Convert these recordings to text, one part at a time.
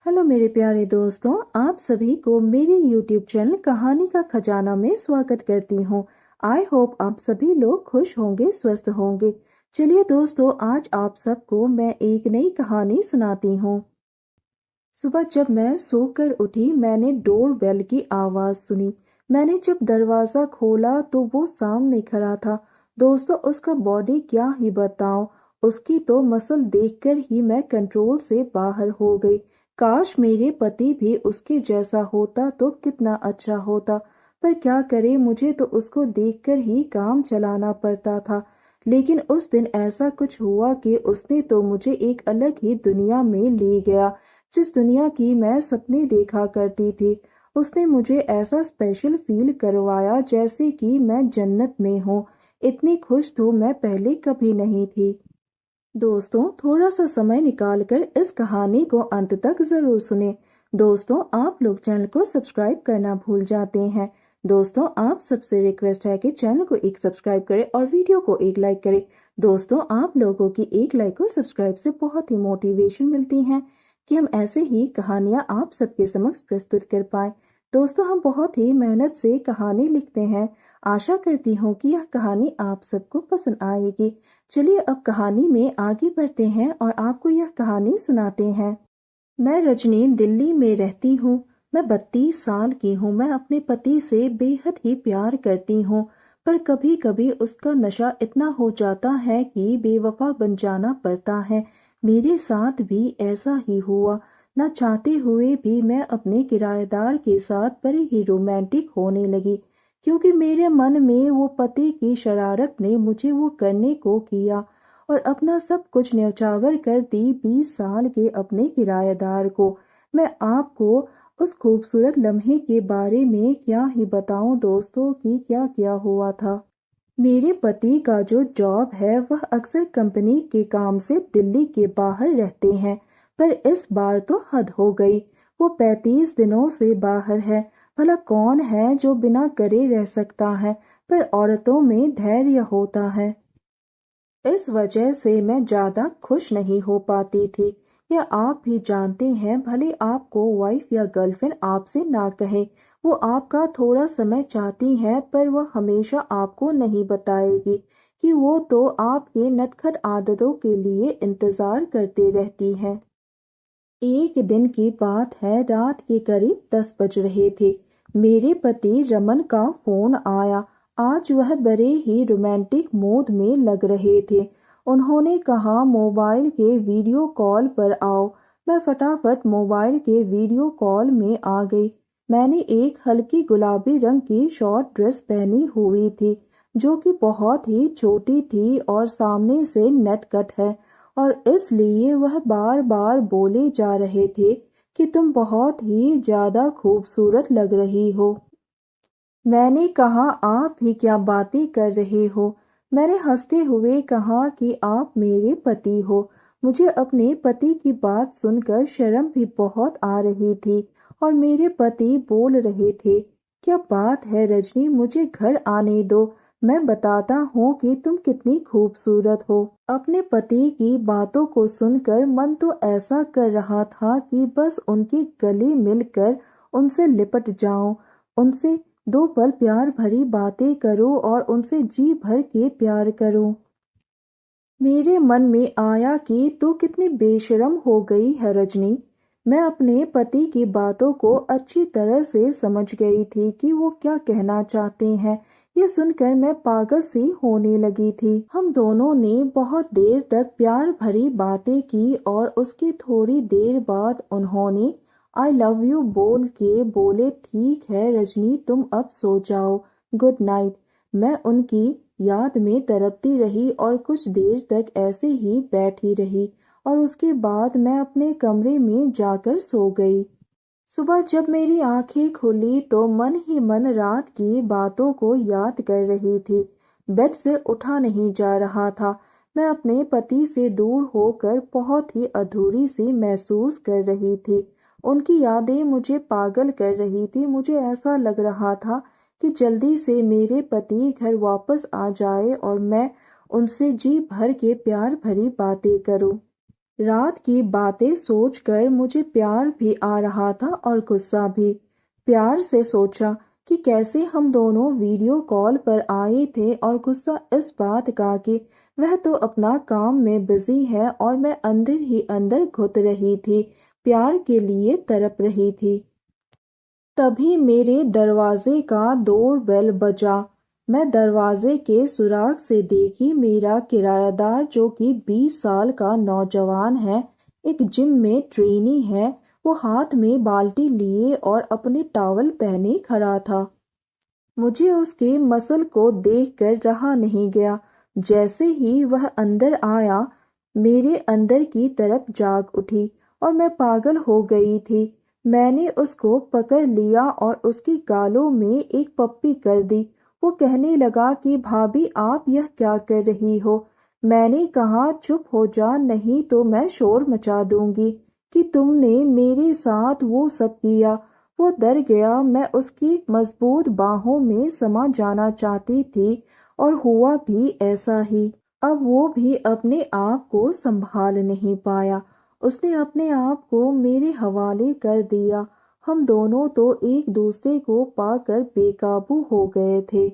Hello मेरे प्यारे दोस्तों, आप सभी को मेरे YouTube चैनल कहानी का खजाना में स्वागत करती हूँ। आई होप आप सभी लोग खुश होंगे, स्वस्थ होंगे। चलिए दोस्तों, आज आप सबको मैं एक नई कहानी सुनाती हूँ। सुबह जब मैं सोकर उठी, मैंने डोर बेल की आवाज सुनी। मैंने जब दरवाजा खोला तो वो सामने खड़ा था। दोस्तों, उसका बॉडी क्या ही बताऊं, उसकी तो मसल देखकर ही मैं कंट्रोल से बाहर हो गई। काश मेरे पति भी उसके जैसा होता तो कितना अच्छा होता, पर क्या करे, मुझे तो उसको देखकर ही काम चलाना पड़ता था। लेकिन उस दिन ऐसा कुछ हुआ कि उसने तो मुझे एक अलग ही दुनिया में ले गया, जिस दुनिया की मैं सपने देखा करती थी। उसने मुझे ऐसा स्पेशल फील करवाया जैसे कि मैं जन्नत में हूँ। इतनी खुश तो मैं पहले कभी नहीं थी। दोस्तों, थोड़ा सा समय निकालकर इस कहानी को अंत तक जरूर सुने। दोस्तों, आप लोग चैनल को सब्सक्राइब करना भूल जाते हैं। दोस्तों, आप सबसे रिक्वेस्ट है कि चैनल को एक सब्सक्राइब करें और वीडियो को एक लाइक करें। दोस्तों, आप लोगों की एक लाइक और सब्सक्राइब से बहुत ही मोटिवेशन मिलती है कि हम ऐसे ही कहानियां आप सबके समक्ष प्रस्तुत कर पाए। दोस्तों, हम बहुत ही मेहनत से कहानी लिखते हैं। आशा करती हूँ कि यह कहानी आप सबको पसंद आएगी। चलिए अब कहानी में आगे बढ़ते हैं और आपको यह कहानी सुनाते हैं। मैं रजनी दिल्ली में रहती हूँ। मैं 32 साल की हूँ। मैं अपने पति से बेहद ही प्यार करती हूँ, पर कभी कभी उसका नशा इतना हो जाता है कि बेवफा बन जाना पड़ता है। मेरे साथ भी ऐसा ही हुआ। न चाहते हुए भी मैं अपने किराएदार के साथ बड़ी ही रोमांटिक होने लगी, क्योंकि मेरे मन में वो पति की शरारत ने मुझे वो करने को किया और अपना सब कुछ न्यौछावर कर दी 20 साल के अपने किराएदार को। मैं आपको उस खूबसूरत लम्हे के बारे में क्या ही बताऊं दोस्तों कि क्या क्या हुआ था। मेरे पति का जो जॉब है वह अक्सर कंपनी के काम से दिल्ली के बाहर रहते हैं, पर इस बार तो हद हो गई। वो 35 दिनों से बाहर है। भला कौन है जो बिना करे रह सकता है, पर औरतों में धैर्य होता है। इस वजह से मैं ज्यादा खुश नहीं हो पाती थी। या आप भी जानते हैं, भले आपको वाइफ या गर्लफ्रेंड आपसे ना कहे, वो आपका थोड़ा समय चाहती है, पर वह हमेशा आपको नहीं बताएगी कि वो तो आपके नटखट आदतों के लिए इंतजार करते रहती है। एक दिन की बात है, रात के करीब 10 बज रहे थे। मेरे पति रमन का फोन आया। आज वह बड़े ही रोमांटिक मूड में लग रहे थे। उन्होंने कहा, मोबाइल के वीडियो कॉल पर आओ। मैं फटाफट मोबाइल के वीडियो कॉल में आ गई। मैंने एक हल्की गुलाबी रंग की शॉर्ट ड्रेस पहनी हुई थी, जो कि बहुत ही छोटी थी और सामने से नेट कट है, और इसलिए वह बार बार बोले जा रहे थे कि तुम बहुत ही ज्यादा खूबसूरत लग रही हो। मैंने कहा, आप भी क्या बातें कर रहे हो। मैंने हंसते हुए कहा कि आप मेरे पति हो। मुझे अपने पति की बात सुनकर शर्म भी बहुत आ रही थी और मेरे पति बोल रहे थे, क्या बात है रजनी, मुझे घर आने दो, मैं बताता हूँ कि तुम कितनी खूबसूरत हो। अपने पति की बातों को सुनकर मन तो ऐसा कर रहा था कि बस उनके गले मिलकर उनसे लिपट जाऊं, उनसे 2 पल प्यार भरी बातें करो और उनसे जी भर के प्यार करो। मेरे मन में आया कि तू कितनी बेशर्म हो गई है रजनी। मैं अपने पति की बातों को अच्छी तरह से समझ गई थी कि वो क्या कहना चाहते हैं। यह सुनकर मैं पागल सी होने लगी थी। हम दोनों ने बहुत देर तक प्यार भरी बातें की और उसकी थोड़ी देर बाद उन्होंने आई लव यू बोल के बोले, ठीक है रजनी, तुम अब सो जाओ, गुड नाइट। मैं उनकी याद में तड़पती रही और कुछ देर तक ऐसे ही बैठी रही, और उसके बाद मैं अपने कमरे में जाकर सो गई। सुबह जब मेरी आंखें खुली तो मन ही मन रात की बातों को याद कर रही थी। बेड से उठा नहीं जा रहा था। मैं अपने पति से दूर होकर बहुत ही अधूरी सी महसूस कर रही थी। उनकी यादें मुझे पागल कर रही थी। मुझे ऐसा लग रहा था कि जल्दी से मेरे पति घर वापस आ जाए और मैं उनसे जी भर के प्यार भरी बातें करूं। रात की बातें सोचकर मुझे प्यार भी आ रहा था और गुस्सा भी। प्यार से सोचा कि कैसे हम दोनों वीडियो कॉल पर आए थे, और गुस्सा इस बात का कि वह तो अपना काम में बिजी है और मैं अंदर ही अंदर घुट रही थी, प्यार के लिए तड़प रही थी। तभी मेरे दरवाजे का डोरबेल बजा। मैं दरवाजे के सुराग से देखी मेरा किरायादार, जो कि 20 साल का नौजवान है, एक जिम में ट्रेनी है। वो हाथ में बाल्टी लिए और अपने टॉवल पहने खड़ा था। मुझे उसके मसल को देखकर रहा नहीं गया। जैसे ही वह अंदर आया, मेरे अंदर की तरफ जाग उठी और मैं पागल हो गई थी। मैंने उसको पकड़ लिया और उसकी गालों में एक पप्पी कर दी। वो कहने लगा कि भाभी, आप यह क्या कर रही हो? मैंने कहा, चुप हो जा, नहीं तो मैं शोर मचा दूंगी कि तुमने मेरे साथ वो सब किया। वो डर गया। मैं उसकी मजबूत बाहों में समा जाना चाहती थी, और हुआ भी ऐसा ही। अब वो भी अपने आप को संभाल नहीं पाया। उसने अपने आप को मेरे हवाले कर दिया। हम दोनों तो एक दूसरे को पाकर बेकाबू हो गए थे।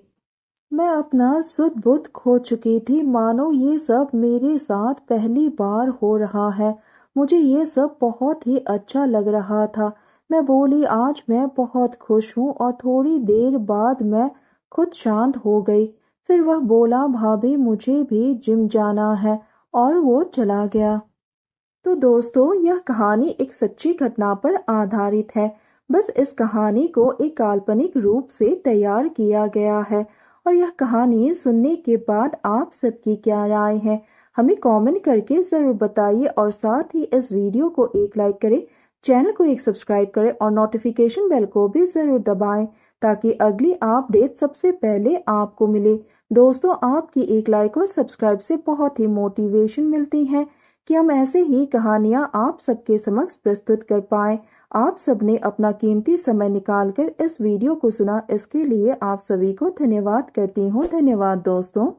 मैं अपना सुध बुध खो चुकी थी, मानो ये सब मेरे साथ पहली बार हो रहा है। मुझे ये सब बहुत ही अच्छा लग रहा था। मैं बोली, आज मैं बहुत खुश हूँ, और थोड़ी देर बाद मैं खुद शांत हो गई। फिर वह बोला, भाभी मुझे भी जिम जाना है, और वो चला गया। तो दोस्तों, यह कहानी एक सच्ची घटना पर आधारित है। बस इस कहानी को एक काल्पनिक रूप से तैयार किया गया है। और यह कहानी सुनने के बाद आप सबकी क्या राय है, हमें कमेंट करके जरूर बताइए। और साथ ही इस वीडियो को एक लाइक करें, चैनल को एक सब्सक्राइब करें, और नोटिफिकेशन बेल को भी जरूर दबाएं, ताकि अगली अपडेट सबसे पहले आपको मिले। दोस्तों, आपकी एक लाइक और सब्सक्राइब से बहुत ही मोटिवेशन मिलती है कि हम ऐसे ही कहानियां आप सबके समक्ष प्रस्तुत कर पाएं। आप सबने अपना कीमती समय निकालकर इस वीडियो को सुना, इसके लिए आप सभी को धन्यवाद करती हूँ। धन्यवाद दोस्तों।